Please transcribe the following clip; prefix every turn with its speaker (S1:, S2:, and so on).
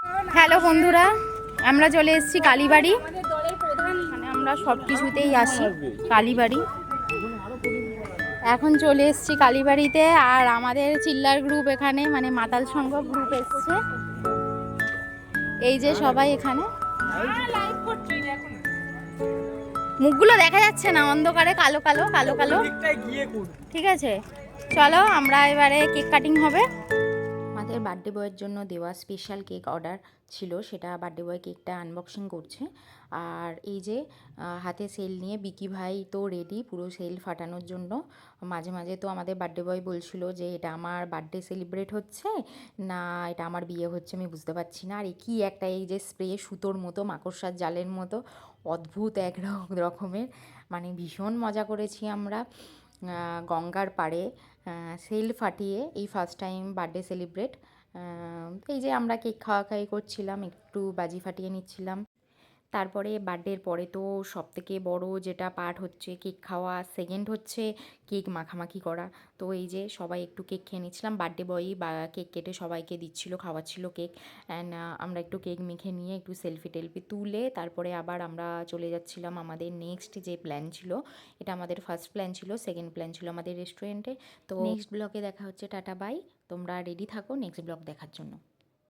S1: Hello বন্ধুরা, আমরা চলে এসেছি কালীবাড়ি। মানে আমরা সব কিছুতেই আসি কালীবাড়ি। এখন চলে এসেছি কালীবাড়িতে, আর আমাদের চিল্লার গ্রুপ এখানে, মানে মাতাল সংঘ গ্রুপ এসছে। এই যে সবাই এখানে, মুখগুলো দেখা যাচ্ছে না, অন্ধকারে কালো কালো কালো কালো। ঠিক আছে, চলো আমরা এবারে কেক কাটিং হবে। আমাদের বার্থডে বয়ের জন্য দেওয়া স্পেশাল কেক অর্ডার ছিল, সেটা বার্থডে বয় কেকটা আনবক্সিং করছে। আর এই যে হাতে সেল নিয়ে বিকি ভাই তো রেডি পুরো সেল ফাটানোর জন্য। মাঝে মাঝে তো আমাদের বার্থডে বয় বলছিল যে এটা আমার বার্থডে সেলিব্রেট হচ্ছে না এটা আমার বিয়ে হচ্ছে, আমি বুঝতে পারছি না। আর কি একটা এই যে স্প্রে সুতোর মতো, মাকড়সার জালের মতো, অদ্ভুত এক রকমের, মানে ভীষণ মজা করেছি আমরা গঙ্গার পাড়ে সেল ফাটিয়ে। এই ফার্স্ট টাইম বার্থডে সেলিব্রেট। এই যে আমরা কেক খাওয়াখাওয়ি করছিলাম, একটু বাজি ফাটিয়ে নিচ্ছিলাম। তারপরে বার্থডের পরে তো সবথেকে বড় যেটা পার্ট হচ্ছে কেক খাওয়া, সেকেন্ড হচ্ছে কেক মাখামাখি করা। তো এই যে সবাই একটু কেক খেয়ে নিচ্ছিলাম, বার্থডে বয়ই বা কেক কেটে সবাইকে দিচ্ছিল, খাওয়াচ্ছিল কেক। অ্যান্ড আমরা একটু কেক মেখে নিয়ে একটু সেলফি টেলফি তুলে তারপরে আবার আমরা চলে যাচ্ছিলাম আমাদের নেক্সট যে প্ল্যান ছিল। এটা আমাদের ফার্স্ট প্ল্যান ছিল, সেকেন্ড প্ল্যান ছিল আমাদের রেস্টুরেন্টে। তো নেক্সট ব্লগে দেখা হচ্ছে, টাটা বাই। তোমরা রেডি থাকো নেক্সট ব্লগ দেখার জন্য।